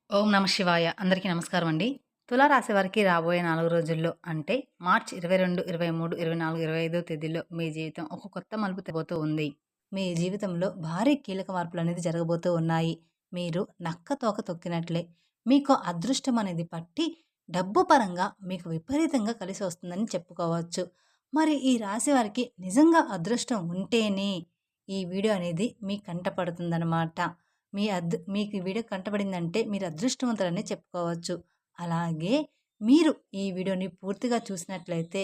ఓం నమ శివాయ. అందరికీ నమస్కారం అండి. తులారాశి వారికి రాబోయే 4 రోజుల్లో అంటే మార్చి 22, 23, 24, 25 తేదీల్లో మీ జీవితం ఒక కొత్త మలుపు తిరగబోతూ ఉంది. మీ జీవితంలో భారీ కీలక మార్పులనేది జరగబోతూ ఉన్నాయి. మీరు నక్క తోక తొక్కినట్లే మీకు అదృష్టం అనేది పట్టి డబ్బు పరంగా మీకు విపరీతంగా కలిసి వస్తుందని చెప్పుకోవచ్చు. మరి ఈ రాశి వారికి నిజంగా అదృష్టం ఉంటేనే ఈ వీడియో అనేది మీ కంట పడుతుందనమాట. మీకు ఈ వీడియో కంటపడిందంటే మీరు అదృష్టవంతులనే చెప్పుకోవచ్చు. అలాగే మీరు ఈ వీడియోని పూర్తిగా చూసినట్లయితే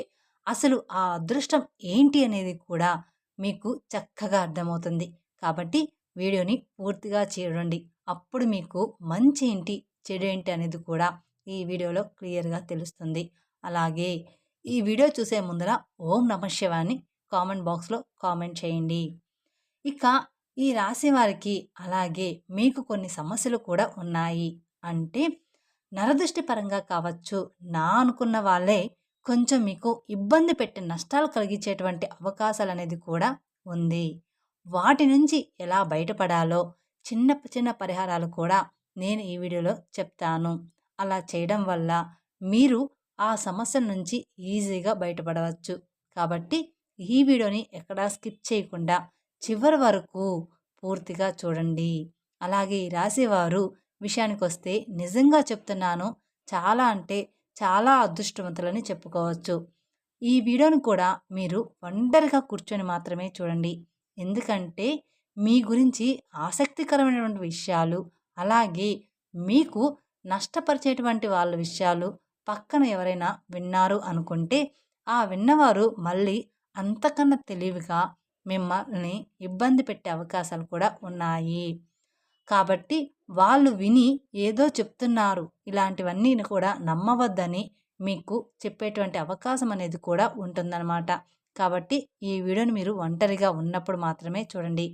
అసలు ఆ అదృష్టం ఏంటి అనేది కూడా మీకు చక్కగా అర్థమవుతుంది. కాబట్టి వీడియోని పూర్తిగా చూడండి. అప్పుడు మీకు మంచి ఏంటి, చెడు ఏంటి అనేది కూడా ఈ వీడియోలో క్లియర్‌గా తెలుస్తుంది. అలాగే ఈ వీడియో చూసే ముందర ఓం నమః శివాయ అని కామెంట్ బాక్స్‌లో కామెంట్ చేయండి. ఇక ఈ రాశి వారికి అలాగే మీకు కొన్ని సమస్యలు కూడా ఉన్నాయి. అంటే నరదృష్టి పరంగా కావచ్చు, నా అనుకున్న వాళ్ళే కొంచెం మీకు ఇబ్బంది పెట్టి నష్టాలు కలిగించేటువంటి అవకాశాలనేది కూడా ఉంది. వాటి నుంచి ఎలా బయటపడాలో చిన్న చిన్న పరిహారాలు కూడా నేను ఈ వీడియోలో చెప్తాను. అలా చేయడం వల్ల మీరు ఆ సమస్యల నుంచి ఈజీగా బయటపడవచ్చు. కాబట్టి ఈ వీడియోని ఎక్కడా స్కిప్ చేయకుండా చివరి వరకు పూర్తిగా చూడండి. అలాగే ఈ రాశివారు విషయానికొస్తే నిజంగా చెప్తున్నాను, చాలా అంటే చాలా అదృష్టవంతులని చెప్పుకోవచ్చు. ఈ వీడియోని కూడా మీరు ఒంటరిగా కూర్చొని మాత్రమే చూడండి. ఎందుకంటే మీ గురించి ఆసక్తికరమైనటువంటి విషయాలు, అలాగే మీకు నష్టపరిచేటువంటి వాళ్ళ విషయాలు పక్కన ఎవరైనా విన్నారు అనుకుంటే, ఆ విన్నవారు మళ్ళీ అంతకన్నా తెలివిగా మిమ్మల్ని ఇబ్బంది పెట్టే అవకాశాలు కూడా ఉన్నాయి. కాబట్టి వాళ్ళు విని ఏదో చెప్తున్నారు, ఇలాంటివన్నీ కూడా నమ్మవద్దని మీకు చెప్పేటువంటి అవకాశం అనేది కూడా ఉంటుందన్నమాట. కాబట్టి ఈ వీడియోని మీరు ఒంటరిగా ఉన్నప్పుడు మాత్రమే చూడండి.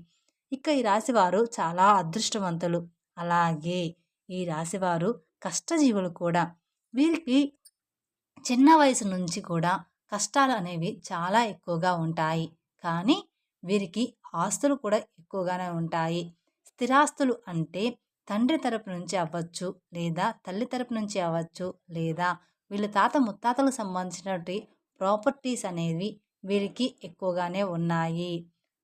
ఇక ఈ రాశివారు చాలా అదృష్టవంతులు. అలాగే ఈ రాశివారు కష్టజీవులు కూడా. వీరికి చిన్న వయసు నుంచి కూడా కష్టాలు అనేవి చాలా ఎక్కువగా ఉంటాయి. కానీ వీరికి ఆస్తులు కూడా ఎక్కువగానే ఉంటాయి. స్థిరాస్తులు అంటే తండ్రి తరపు నుంచి అవ్వచ్చు, లేదా తల్లి తరపు నుంచి అవ్వచ్చు, లేదా వీళ్ళ తాత ముత్తాతలకు సంబంధించినటువంటి ప్రాపర్టీస్ అనేవి వీరికి ఎక్కువగానే ఉన్నాయి.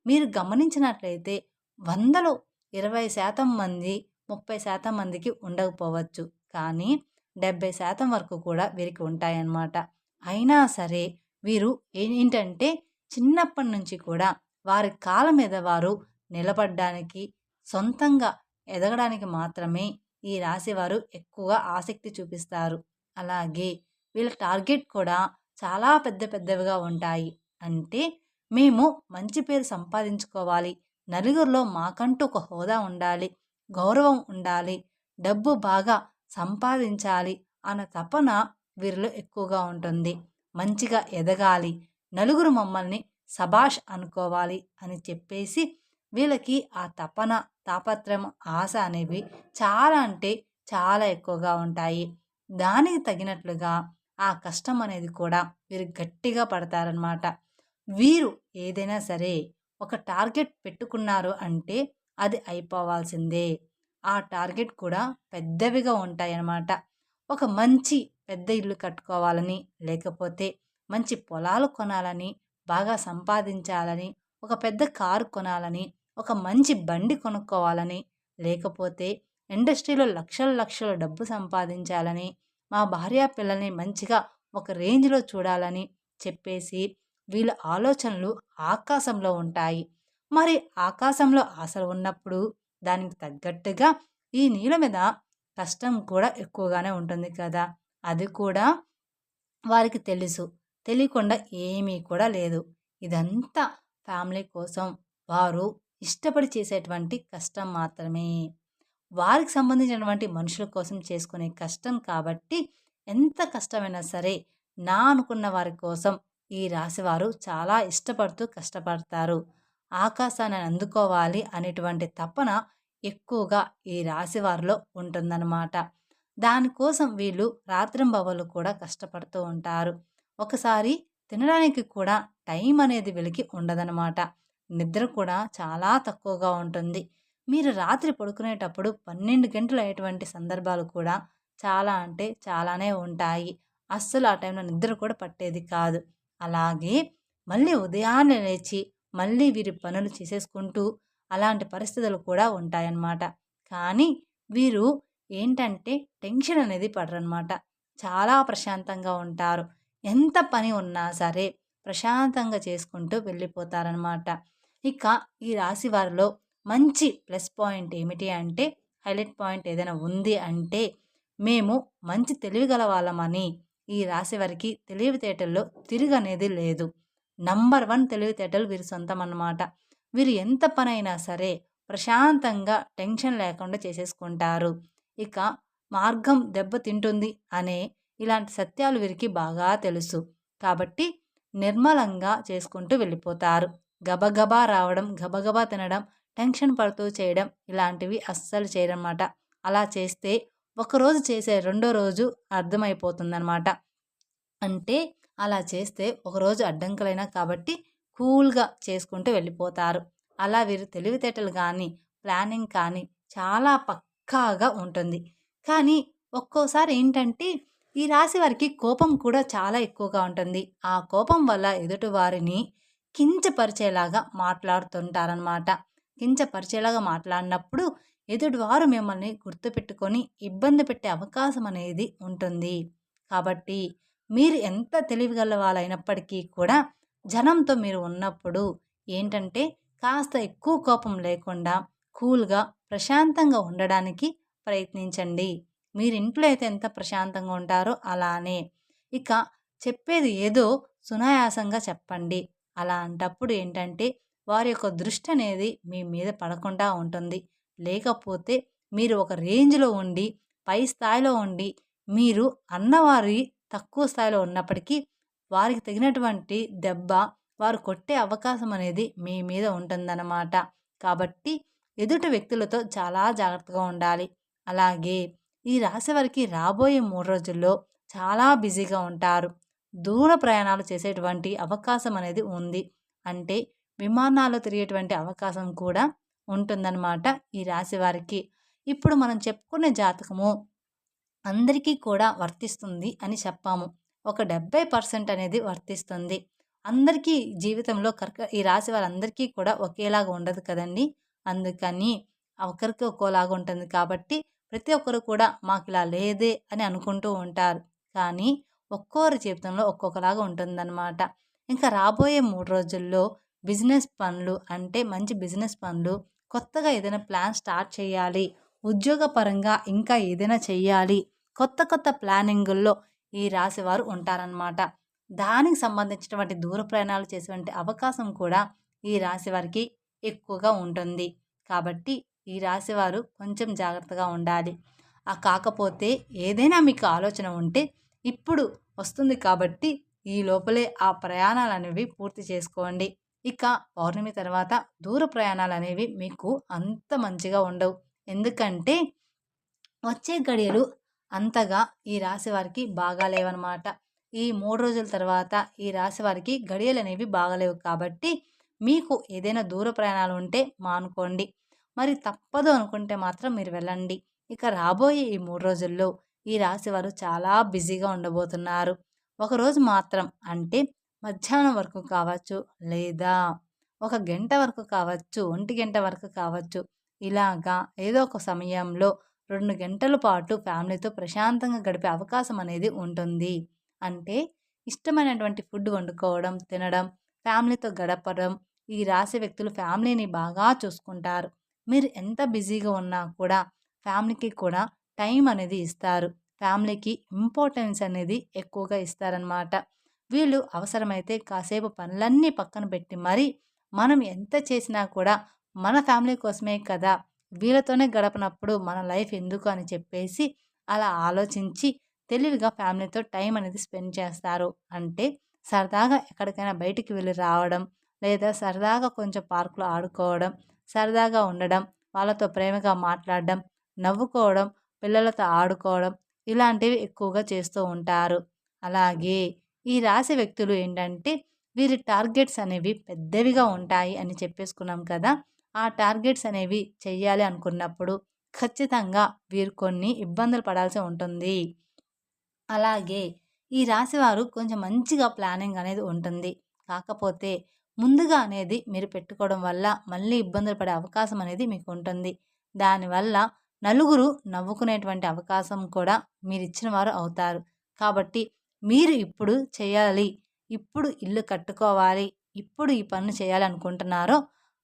మీరు గమనించినట్లయితే 100లో 20% మంది, 30% మందికి ఉండకపోవచ్చు. కానీ 70% వరకు కూడా వీరికి ఉంటాయన్నమాట. అయినా సరే వీరు ఏంటంటే చిన్నప్పటి నుంచి కూడా వారి కాళ్ళ మీద వారు నిలబడ్డానికి, సొంతంగా ఎదగడానికి మాత్రమే ఈ రాశివారు ఎక్కువగా ఆసక్తి చూపిస్తారు. అలాగే వీళ్ళ టార్గెట్ కూడా చాలా పెద్ద పెద్దవిగా ఉంటాయి. అంటే మేము మంచి పేరు సంపాదించుకోవాలి, నలుగురిలో మాకంటూ ఒక హోదా ఉండాలి, గౌరవం ఉండాలి, డబ్బు బాగా సంపాదించాలి అన్న తపన వీరిలో ఎక్కువగా ఉంటుంది. మంచిగా ఎదగాలి, నలుగురు మమ్మల్ని శభాష్ అనుకోవాలి అని చెప్పేసి వీళ్ళకి ఆ తపన, తాపత్రయం, ఆశ అనేవి చాలా అంటే చాలా ఎక్కువగా ఉంటాయి. దానికి తగినట్లుగా ఆ కష్టం అనేది కూడా వీరు గట్టిగా పడతారనమాట. వీరు ఏదైనా సరే ఒక టార్గెట్ పెట్టుకున్నారు అంటే అది అయిపోవాల్సిందే. ఆ టార్గెట్ కూడా పెద్దవిగా ఉంటాయన్నమాట. ఒక మంచి పెద్ద ఇల్లు కట్టుకోవాలని, లేకపోతే మంచి పొలాలు కొనాలని, బాగా సంపాదించాలని, ఒక పెద్ద కారు కొనాలని, ఒక మంచి బండి కొనుక్కోవాలని, లేకపోతే ఇండస్ట్రీలో లక్షల లక్షల డబ్బు సంపాదించాలని, మా భార్య పిల్లల్ని మంచిగా ఒక రేంజ్‌లో చూడాలని చెప్పేసి వీళ్ళ ఆలోచనలు ఆకాశంలో ఉంటాయి. మరి ఆకాశంలో ఆశలు ఉన్నప్పుడు దానికి తగ్గట్టుగా ఈ నీళ్ళ మీద కష్టం కూడా ఎక్కువగానే ఉంటుంది కదా! అది కూడా వారికి తెలుసు. తెలియకుండా ఏమీ కూడా లేదు. ఇదంతా ఫ్యామిలీ కోసం వారు ఇష్టపడి చేసేటువంటి కష్టం మాత్రమే. వారికి సంబంధించినటువంటి మనుషుల కోసం చేసుకునే కష్టం కాబట్టి ఎంత కష్టమైనా సరే నా అనుకున్న వారి కోసం ఈ రాశివారు చాలా ఇష్టపడుతూ కష్టపడతారు. ఆకాశాన్ని అందుకోవాలి అనేటువంటి తపన ఎక్కువగా ఈ రాశివారిలో ఉంటుందన్నమాట. దానికోసం వీళ్ళు రాత్రింబవళ్ళు కూడా కష్టపడుతూ ఉంటారు. ఒకసారి తినడానికి కూడా టైం అనేది వీళ్ళకి ఉండదనమాట. నిద్ర కూడా చాలా తక్కువగా ఉంటుంది. మీరు రాత్రి పడుకునేటప్పుడు 12 గంటలు అయ్యేటువంటి సందర్భాలు కూడా చాలా అంటే చాలానే ఉంటాయి. అస్సలు ఆ టైంలో నిద్ర కూడా పట్టేది కాదు. అలాగే మళ్ళీ ఉదయాన్నే లేచి మళ్ళీ వీరి పనులు చేసేసుకుంటూ అలాంటి పరిస్థితులు కూడా ఉంటాయన్నమాట. కానీ వీరు ఏంటంటే టెన్షన్ అనేది పడరనమాట. చాలా ప్రశాంతంగా ఉంటారు. ఎంత పని ఉన్నా సరే ప్రశాంతంగా చేసుకుంటూ వెళ్ళిపోతారనమాట. ఇక ఈ రాశి వారిలో మంచి ప్లస్ పాయింట్ ఏమిటి అంటే, హైలైట్ పాయింట్ ఏదైనా ఉంది అంటే, మేము మంచి తెలివిగల వాళ్ళమని ఈ రాశి వారికి తెలివితేటల్లో తిరుగనేది లేదు. నంబర్ 1 తెలివితేటలు వీరి సొంతమన్నమాట. వీరు ఎంత పనైనా సరే ప్రశాంతంగా టెన్షన్ లేకుండా చేసేసుకుంటారు. ఇక మార్గం దెబ్బతింటుంది అనే ఇలాంటి సత్యాలు వీరికి బాగా తెలుసు. కాబట్టి నిర్మలంగా చేసుకుంటూ వెళ్ళిపోతారు. గబగబా రావడం, గబగబా తినడం, టెన్షన్ పడుతూ చేయడం ఇలాంటివి అస్సలు చేయరనమాట. అలా చేస్తే ఒకరోజు చేసే రెండో రోజు అర్థమైపోతుందనమాట. అంటే అలా చేస్తే ఒకరోజు అడ్డంకులైనా కాబట్టి కూల్‌గా చేసుకుంటూ వెళ్ళిపోతారు. అలా వీరు తెలివితేటలు గానీ, ప్లానింగ్ కానీ చాలా పక్కాగా ఉంటుంది. కానీ ఒక్కోసారి ఏంటంటే ఈ రాశి వారికి కోపం కూడా చాలా ఎక్కువగా ఉంటుంది. ఆ కోపం వల్ల ఎదుటి వారిని కించపరిచేలాగా మాట్లాడుతుంటారనమాట. కించపరిచేలాగా మాట్లాడినప్పుడు ఎదుటివారు మిమ్మల్ని గుర్తుపెట్టుకొని ఇబ్బంది పెట్టే అవకాశం అనేది ఉంటుంది. కాబట్టి మీరు ఎంత తెలివిగల వాళ్ళైనప్పటికీ కూడా జనంతో మీరు ఉన్నప్పుడు ఏంటంటే కాస్త ఎక్కువ కోపం లేకుండా కూల్‌గా, ప్రశాంతంగా ఉండడానికి ప్రయత్నించండి. మీరు ఇంట్లో అయితే ఎంత ప్రశాంతంగా ఉంటారో అలానే. ఇక చెప్పేది ఏదో సునాయాసంగా చెప్పండి. అలాంటప్పుడు ఏంటంటే వారి యొక్క దృష్టి అనేది మీ మీద పడకుండా ఉంటుంది. లేకపోతే మీరు ఒక రేంజ్‌లో ఉండి, పై స్థాయిలో ఉండి, మీరు అన్నవారి తక్కువ స్థాయిలో ఉన్నప్పటికీ వారికి తగినటువంటి దెబ్బ వారు కొట్టే అవకాశం అనేది మీ మీద ఉంటుందన్నమాట. కాబట్టి ఎదుటి వ్యక్తులతో చాలా జాగ్రత్తగా ఉండాలి. అలాగే ఈ రాశి వారికి రాబోయే 3 రోజుల్లో చాలా బిజీగా ఉంటారు. దూర ప్రయాణాలు చేసేటువంటి అవకాశం అనేది ఉంది. అంటే విమానాల్లో తిరిగేటువంటి అవకాశం కూడా ఉంటుందన్నమాట ఈ రాశి వారికి. ఇప్పుడు మనం చెప్పుకునే జాతకము అందరికీ కూడా వర్తిస్తుంది అని చెప్పాము. ఒక 70% అనేది వర్తిస్తుంది. అందరికీ జీవితంలో ఈ రాశి వారందరికీ కూడా ఒకేలాగా ఉండదు కదండీ! అందుకని ఒకరికి ఒక్కోలాగా ఉంటుంది కాబట్టి ప్రతి ఒక్కరు కూడా మాకిలా లేదే అని అనుకుంటూ ఉంటారు. కానీ ఒక్కోరి జీవితంలో ఒక్కొక్కలాగా ఉంటుందన్నమాట. ఇంకా రాబోయే 3 రోజుల్లో బిజినెస్ పనులు అంటే మంచి బిజినెస్ పనులు, కొత్తగా ఏదైనా ప్లాన్ స్టార్ట్ చేయాలి, ఉద్యోగపరంగా ఇంకా ఏదైనా చెయ్యాలి, కొత్త కొత్త ప్లానింగుల్లో ఈ రాశివారు ఉంటారనమాట. దానికి సంబంధించినటువంటి దూర ప్రయాణాలు చేసేటువంటి అవకాశం కూడా ఈ రాశి వారికి ఎక్కువగా ఉంటుంది. కాబట్టి ఈ రాశివారు కొంచెం జాగ్రత్తగా ఉండాలి. కాకపోతే ఏదైనా మీకు ఆలోచన ఉంటే ఇప్పుడు వస్తుంది కాబట్టి ఈ లోపలే ఆ ప్రయాణాలనేవి పూర్తి చేసుకోండి. ఇక పౌర్ణమి తర్వాత దూర ప్రయాణాలనేవి మీకు అంత మంచిగా ఉండవు. ఎందుకంటే వచ్చే గడియలు అంతగా ఈ రాశి వారికి బాగాలేవనమాట. ఈ 3 రోజుల తర్వాత ఈ రాశి వారికి గడియలనేవి బాగాలేవు కాబట్టి మీకు ఏదైనా దూర ప్రయాణాలు ఉంటే మానుకోండి. మరి తప్పదు అనుకుంటే మాత్రం మీరు వెళ్ళండి. ఇక రాబోయే ఈ 3 రోజుల్లో ఈ రాశి వారు చాలా బిజీగా ఉండబోతున్నారు. ఒకరోజు మాత్రం అంటే మధ్యాహ్నం వరకు కావచ్చు, లేదా ఒక గంట వరకు కావచ్చు, ఒంటి గంట వరకు కావచ్చు. ఇలాగా ఏదో ఒక సమయంలో 2 గంటల పాటు ఫ్యామిలీతో ప్రశాంతంగా గడిపే అవకాశం అనేది ఉంటుంది. అంటే ఇష్టమైనటువంటి ఫుడ్ వండుకోవడం, తినడం, ఫ్యామిలీతో గడపడం. ఈ రాశి వ్యక్తులు ఫ్యామిలీని బాగా చూసుకుంటారు. మీరు ఎంత బిజీగా ఉన్నా కూడా ఫ్యామిలీకి కూడా టైం అనేది ఇస్తారు. ఫ్యామిలీకి ఇంపార్టెన్స్ అనేది ఎక్కువగా ఇస్తారనమాట. వీళ్ళు అవసరమైతే కాసేపు పనులన్నీ పక్కన పెట్టి మరీ మనం ఎంత చేసినా కూడా మన ఫ్యామిలీ కోసమే కదా! వీళ్ళతోనే గడపనప్పుడు మన లైఫ్ ఎందుకు అని చెప్పేసి అలా ఆలోచించి తెలివిగా ఫ్యామిలీతో టైం అనేది స్పెండ్ చేస్తారు. అంటే సరదాగా ఎక్కడికైనా బయటికి వెళ్ళి రావడం, లేదా సరదాగా కొంచెం పార్క్‌లో ఆడుకోవడం, సరదాగా ఉండడం, వాళ్ళతో ప్రేమగా మాట్లాడడం, నవ్వుకోవడం, పిల్లలతో ఆడుకోవడం ఇలాంటివి ఎక్కువగా చేస్తూ ఉంటారు. అలాగే ఈ రాశి వ్యక్తులు ఏంటంటే వీరి టార్గెట్స్ అనేవి పెద్దవిగా ఉంటాయి అని చెప్పేసుకున్నాం కదా! ఆ టార్గెట్స్ అనేవి చెయ్యాలి అనుకున్నప్పుడు ఖచ్చితంగా వీరు కొన్ని ఇబ్బందులు పడాల్సి ఉంటుంది. అలాగే ఈ రాశివారు కొంచెం మంచిగా ప్లానింగ్ అనేది ఉంటుంది. కాకపోతే ముందుగా అనేది మీరు పెట్టుకోవడం వల్ల మళ్ళీ ఇబ్బందులు పడే అవకాశం అనేది మీకు ఉంటుంది. దానివల్ల నలుగురు నవ్వుకునేటువంటి అవకాశం కూడా మీరిచ్చిన వారు అవుతారు. కాబట్టి మీరు ఇప్పుడు చేయాలి, ఇప్పుడు ఇల్లు కట్టుకోవాలి, ఇప్పుడు ఈ పనులు చేయాలి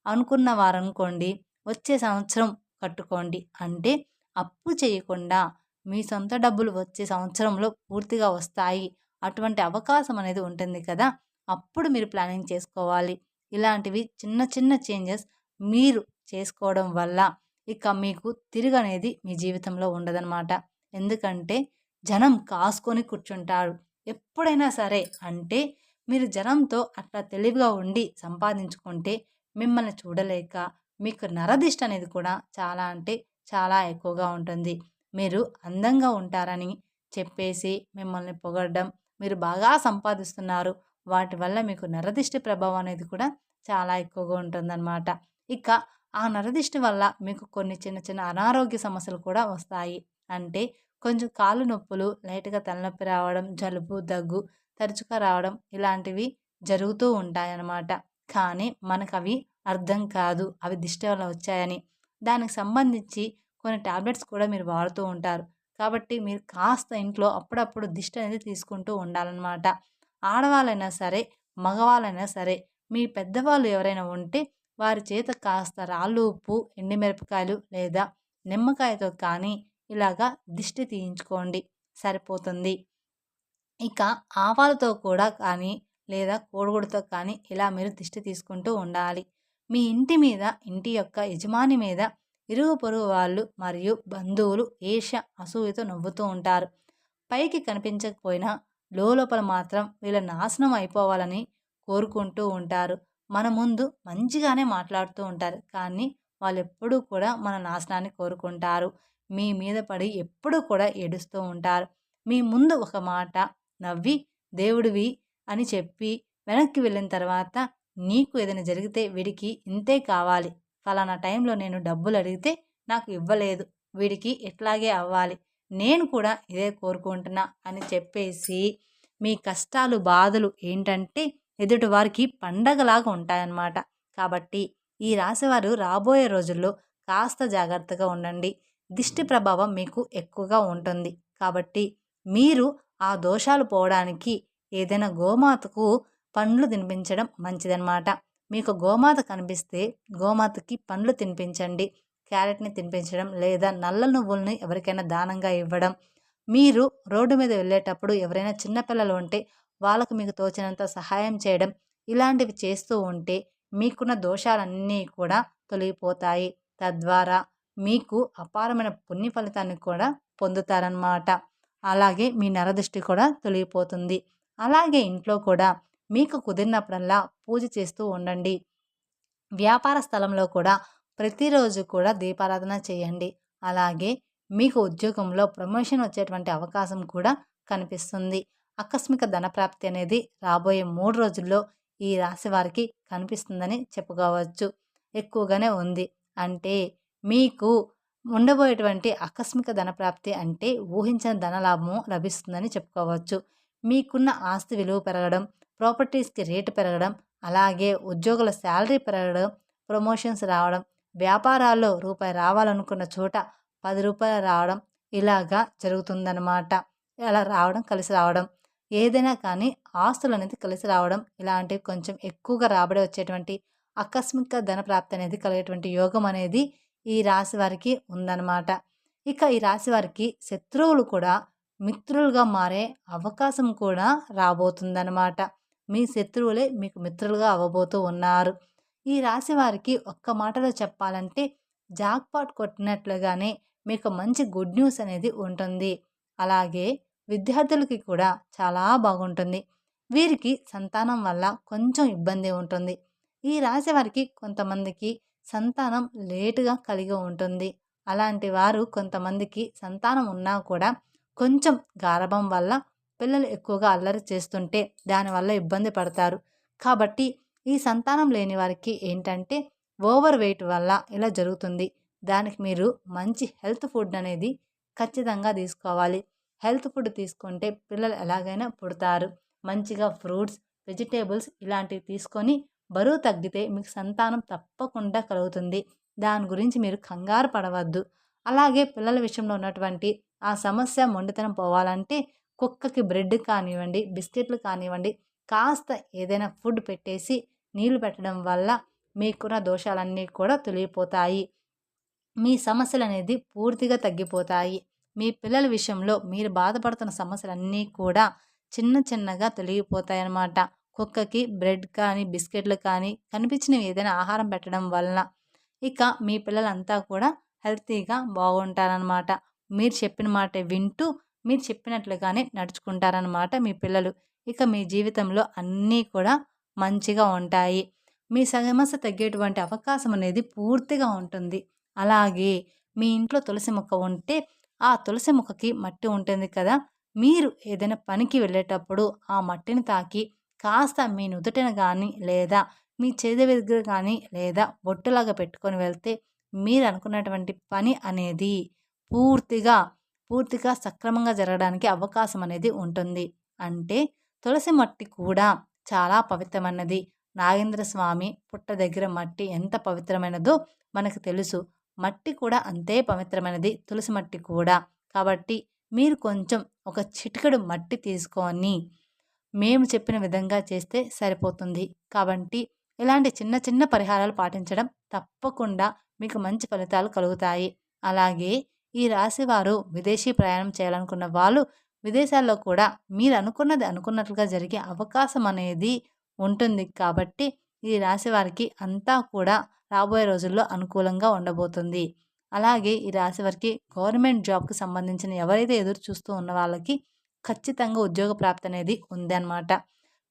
అనుకున్న వారనుకోండి వచ్చే సంవత్సరం కట్టుకోండి. అంటే అప్పు చేయకుండా మీ సొంత డబ్బులు వచ్చే సంవత్సరంలో పూర్తిగా వస్తాయి. అటువంటి అవకాశం అనేది ఉంటుంది కదా! అప్పుడు మీరు ప్లానింగ్ చేసుకోవాలి. ఇలాంటివి చిన్న చిన్న చేంజెస్ మీరు చేసుకోవడం వల్ల ఇక మీకు తిరుగనేది మీ జీవితంలో ఉండదనమాట. ఎందుకంటే జనం కాసుకొని కూర్చుంటారు. ఎప్పుడైనా సరే అంటే మీరు జనంతో అట్లా తెలివిగా ఉండి సంపాదించుకుంటే మిమ్మల్ని చూడలేక మీకు నరదిష్టి అనేది కూడా చాలా అంటే చాలా ఎక్కువగా ఉంటుంది. మీరు అందంగా ఉంటారని చెప్పేసి మిమ్మల్ని పొగడడం, మీరు బాగా సంపాదిస్తున్నారు, వాటి వల్ల మీకు నరదిష్టి ప్రభావం అనేది కూడా చాలా ఎక్కువగా ఉంటుందన్నమాట. ఇక ఆ నరదిష్టి వల్ల మీకు కొన్ని చిన్న చిన్న అనారోగ్య సమస్యలు కూడా వస్తాయి. అంటే కొంచెం కాళ్ళు నొప్పులు, లైట్‌గా తలనొప్పి రావడం, జలుబు, దగ్గు తరచుగా రావడం ఇలాంటివి జరుగుతూ ఉంటాయన్నమాట. కానీ మనకవి అర్థం కాదు. అవి దిష్టి వల్ల వచ్చాయని. దానికి సంబంధించి కొన్ని టాబ్లెట్స్ కూడా మీరు వాడుతూ ఉంటారు. కాబట్టి మీరు కాస్త ఇంట్లో అప్పుడప్పుడు దిష్టి అనేది తీసుకుంటూ ఉండాలన్నమాట. ఆడవాళ్ళైనా సరే, మగవాళ్ళైనా సరే, మీ పెద్దవాళ్ళు ఎవరైనా ఉంటే వారి చేత కాస్త రాళ్ళు ఉప్పు, ఎండుమిరపకాయలు లేదా నిమ్మకాయతో కానీ ఇలాగా దిష్టి తీయించుకోండి సరిపోతుంది. ఇక ఆవాలతో కూడా కానీ లేదా కోడిగుడ్డుతో కానీ ఇలా మీరు దిష్టి తీసుకుంటూ ఉండాలి. మీ ఇంటి మీద, ఇంటి యొక్క యజమాని మీద ఇరుగు పొరుగు వాళ్ళు మరియు బంధువులు ఈర్ష్య, అసూయతో నవ్వుతూ ఉంటారు. పైకి కనిపించకపోయినా లోపల మాత్రం వీళ్ళ నాశనం అయిపోవాలని కోరుకుంటూ ఉంటారు. మన ముందు మంచిగానే మాట్లాడుతూ ఉంటారు. కానీ వాళ్ళెప్పుడూ కూడా మన నాశనాన్ని కోరుకుంటారు. మీ మీద పడి ఎప్పుడూ కూడా ఏడుస్తూ ఉంటారు. మీ ముందు ఒక మాట నవ్వి దేవుడివి అని చెప్పి వెనక్కి వెళ్ళిన తర్వాత నీకు ఏదైనా జరిగితే వీడికి ఇంతే కావాలి, ఫలానా టైంలో నేను డబ్బులు అడిగితే నాకు ఇవ్వలేదు, వీడికి ఇట్లాగే అవ్వాలి, నేను కూడా ఇదే కోరుకుంటున్నా అని చెప్పేసి మీ కష్టాలు బాధలు ఏంటంటే ఎదుటి వారికి పండగలాగా ఉంటాయన్నమాట. కాబట్టి ఈ రాశివారు రాబోయే రోజుల్లో కాస్త జాగ్రత్తగా ఉండండి. దిష్టి ప్రభావం మీకు ఎక్కువగా ఉంటుంది. కాబట్టి మీరు ఆ దోషాలు పోవడానికి ఏదైనా గోమాతకు పండ్లు తినిపించడం మంచిదన్నమాట. మీకు గోమాత కనిపిస్తే గోమాతకి పండ్లు తినిపించండి. క్యారెట్‌ని తినిపించడం లేదా నల్ల నువ్వుల్ని ఎవరికైనా దానంగా ఇవ్వడం. మీరు రోడ్డు మీద వెళ్ళేటప్పుడు ఎవరైనా చిన్న పిల్లలు ఉంటే వాళ్ళకు మీకు తోచినంత సహాయం చేయడం. ఇలాంటివి చేస్తూ ఉంటే మీకున్న దోషాలన్నీ కూడా తొలగిపోతాయి. తద్వారా మీకు అపారమైన పుణ్య ఫలితాన్ని కూడా పొందుతారనమాట. అలాగే మీ నరదృష్టి కూడా తొలగిపోతుంది. అలాగే ఇంట్లో కూడా మీకు కుదిరినప్పుడల్లా పూజ చేస్తూ ఉండండి. వ్యాపార స్థలంలో కూడా ప్రతిరోజు కూడా దీపారాధన చేయండి. అలాగే మీకు ఉద్యోగంలో ప్రమోషన్ వచ్చేటువంటి అవకాశం కూడా కనిపిస్తుంది. ఆకస్మిక ధనప్రాప్తి అనేది రాబోయే 3 రోజుల్లో ఈ రాశి వారికి కనిపిస్తుందని చెప్పుకోవచ్చు. ఎక్కువగానే ఉంది. అంటే మీకు ఉండబోయేటువంటి ఆకస్మిక ధనప్రాప్తి అంటే ఊహించని ధనలాభము లభిస్తుందని చెప్పుకోవచ్చు. మీకున్న ఆస్తి విలువ పెరగడం, ప్రాపర్టీస్‌కి రేటు పెరగడం, అలాగే ఉద్యోగుల శాలరీ పెరగడం, ప్రమోషన్స్ రావడం, వ్యాపారాల్లో రూపాయి రావాలనుకున్న చోట రూ. 10 రావడం ఇలాగా జరుగుతుందనమాట. అలా రావడం, కలిసి రావడం. ఏదైనా కానీ ఆస్తులనేది కలిసి రావడం ఇలాంటివి కొంచెం ఎక్కువగా రాబడి వచ్చేటువంటి ఆకస్మిక ధన ప్రాప్తి అనేది కలిగేటువంటి యోగం అనేది ఈ రాశి వారికి ఉందన్నమాట. ఇక ఈ రాశి వారికి శత్రువులు కూడా మిత్రులుగా మారే అవకాశం కూడా రాబోతుందన్నమాట. మీ శత్రువులే మీకు మిత్రులుగా అవ్వబోతూ ఉన్నారు. ఈ రాశి వారికి ఒక్క మాటలో చెప్పాలంటే జాక్‌పాట్ కొట్టినట్లుగానే మీకు మంచి గుడ్ న్యూస్ అనేది ఉంటుంది. అలాగే విద్యార్థులకి కూడా చాలా బాగుంటుంది. వీరికి సంతానం వల్ల కొంచెం ఇబ్బంది ఉంటుంది. ఈ రాశి వారికి కొంతమందికి సంతానం లేటుగా కలిగి ఉంటుంది. అలాంటి వారు కొంతమందికి సంతానం ఉన్నా కూడా కొంచెం గారాబం వల్ల పిల్లలు ఎక్కువగా అల్లరి చేస్తుంటే దానివల్ల ఇబ్బంది పడతారు. కాబట్టి ఈ సంతానం లేని వారికి ఏంటంటే ఓవర్ వెయిట్ వల్ల ఇలా జరుగుతుంది. దానికి మీరు మంచి హెల్త్ ఫుడ్ అనేది ఖచ్చితంగా తీసుకోవాలి. హెల్త్ ఫుడ్ తీసుకుంటే పిల్లలు ఎలాగైనా పుడతారు. మంచిగా ఫ్రూట్స్, వెజిటేబుల్స్ ఇలాంటివి తీసుకొని బరువు తగ్గితే మీకు సంతానం తప్పకుండా కలుగుతుంది. దాని గురించి మీరు కంగారు పడవద్దు. అలాగే పిల్లల విషయంలో ఉన్నటువంటి ఆ సమస్య మొండితనం పోవాలంటే కుక్కకి బ్రెడ్ కానివ్వండి, బిస్కెట్లు కానివ్వండి, కాస్త ఏదైనా ఫుడ్ పెట్టేసి నీళ్లు పెట్టడం వల్ల మీకున్న దోషాలన్నీ కూడా తొలగిపోతాయి. మీ సమస్యలనేది పూర్తిగా తగ్గిపోతాయి. మీ పిల్లల విషయంలో మీరు బాధపడుతున్న సమస్యలన్నీ కూడా చిన్న చిన్నగా తొలగిపోతాయన్నమాట. కుక్కకి బ్రెడ్ కానీ, బిస్కెట్లు కానీ కనిపించినవి ఏదైనా ఆహారం పెట్టడం వలన ఇక మీ పిల్లలంతా కూడా హెల్తీగా బాగుంటారనమాట. మీరు చెప్పిన మాట వింటూ మీరు చెప్పినట్లుగానే నడుచుకుంటారనమాట మీ పిల్లలు. ఇక మీ జీవితంలో అన్నీ కూడా మంచిగా ఉంటాయి. మీ సమస్య తగ్గేటువంటి అవకాశం అనేది పూర్తిగా ఉంటుంది. అలాగే మీ ఇంట్లో తులసి మొక్క ఉంటే ఆ తులసి మొక్కకి మట్టి ఉంటుంది కదా, మీరు ఏదైనా పనికి వెళ్ళేటప్పుడు ఆ మట్టిని తాకి కాస్త మీ నుదుటిన కానీ లేదా మీ చేతి దగ్గర కానీ లేదా బొట్టులాగా పెట్టుకొని వెళ్తే మీరు అనుకున్నటువంటి పని అనేది పూర్తిగా పూర్తిగా సక్రమంగా జరగడానికి అవకాశం అనేది ఉంటుంది. అంటే తులసి మట్టి కూడా చాలా పవిత్రమైనది. నాగేంద్ర స్వామి పుట్ట దగ్గర మట్టి ఎంత పవిత్రమైనదో మనకు తెలుసు. మట్టి కూడా అంతే పవిత్రమైనది, తులసి మట్టి కూడా. కాబట్టి మీరు కొంచెం ఒక చిటికెడు మట్టి తీసుకొని మేము చెప్పిన విధంగా చేస్తే సరిపోతుంది. కాబట్టి ఇలాంటి చిన్న చిన్న పరిహారాలు పాటించడం తప్పకుండా మీకు మంచి ఫలితాలు కలుగుతాయి. అలాగే ఈ రాశివారు విదేశీ ప్రయాణం చేయాలనుకున్న వాళ్ళు విదేశాల్లో కూడా మీరు అనుకున్నది అనుకున్నట్లుగా జరిగే అవకాశం అనేది ఉంటుంది. కాబట్టి ఈ రాశి వారికి అంతా కూడా రాబోయే రోజుల్లో అనుకూలంగా ఉండబోతుంది. అలాగే ఈ రాశి వారికి గవర్నమెంట్ జాబ్కి సంబంధించిన ఎవరైతే ఎదురు చూస్తూ ఉన్న వాళ్ళకి ఖచ్చితంగా ఉద్యోగ ప్రాప్తి అనేది ఉందన్నమాట.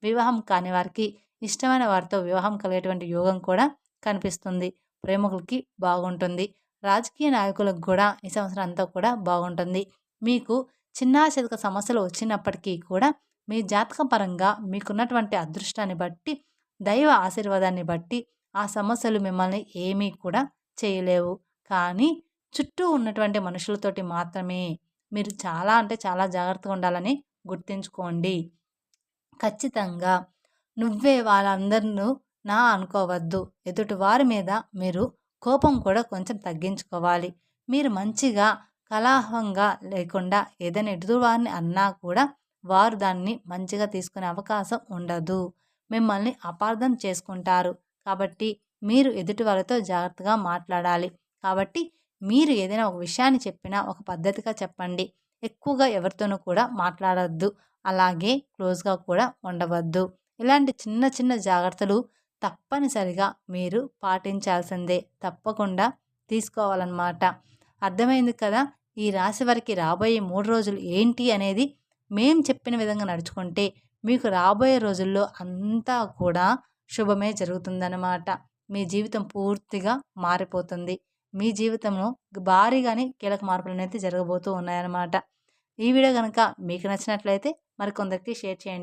వివాహం కాని వారికి ఇష్టమైన వారితో వివాహం కలిగేటువంటి యోగం కూడా కనిపిస్తుంది. ప్రేమికులకి బాగుంటుంది. రాజకీయ నాయకులకు కూడా ఈ సంవత్సరం అంతా కూడా బాగుంటుంది. మీకు చిన్న చితక సమస్యలు వచ్చినప్పటికీ కూడా మీ జాతక పరంగా మీకున్నటువంటి అదృష్టాన్ని బట్టి, దైవ ఆశీర్వాదాన్ని బట్టి ఆ సమస్యలు మిమ్మల్ని ఏమీ కూడా చేయలేవు. కానీ చుట్టూ ఉన్నటువంటి మనుషులతోటి మాత్రమే మీరు చాలా అంటే చాలా జాగ్రత్తగా ఉండాలని గుర్తుంచుకోండి. ఖచ్చితంగా నువ్వే వాళ్ళందరినూ నా అనుకోవద్దు. ఎదుటి వారి మీద మీరు కోపం కూడా కొంచెం తగ్గించుకోవాలి. మీరు మంచిగా కలహంగా లేకుండా ఏదైనా ఎదుటి వారిని అన్నా కూడా వారు దాన్ని మంచిగా తీసుకునే అవకాశం ఉండదు. మిమ్మల్ని అపార్థం చేసుకుంటారు. కాబట్టి మీరు ఎదుటి వారితో జాగ్రత్తగా మాట్లాడాలి. కాబట్టి మీరు ఏదైనా ఒక విషయాన్ని చెప్పినా ఒక పద్ధతిగా చెప్పండి. ఎక్కువగా ఎవరితోనూ కూడా మాట్లాడొద్దు. అలాగే క్లోజ్గా కూడా ఉండవద్దు. ఇలాంటి చిన్న చిన్న జాగ్రత్తలు తప్పనిసరిగా మీరు పాటించాల్సిందే. తప్పకుండా తీసుకోవాలన్నమాట. అర్థమైంది కదా? ఈ రాశి వారికి రాబోయే 3 రోజులు ఏంటి అనేది మేము చెప్పిన విధంగా నడుచుకుంటే మీకు రాబోయే రోజుల్లో అంతా కూడా శుభమే జరుగుతుందన్నమాట. మీ జీవితం పూర్తిగా మారిపోతుంది. మీ జీవితంలో భారీగానే కీలక మార్పులు అనేది జరగబోతూ ఉన్నాయన్నమాట. ఈ వీడియో కనుక మీకు నచ్చినట్లయితే మరికొందరికి షేర్ చేయండి.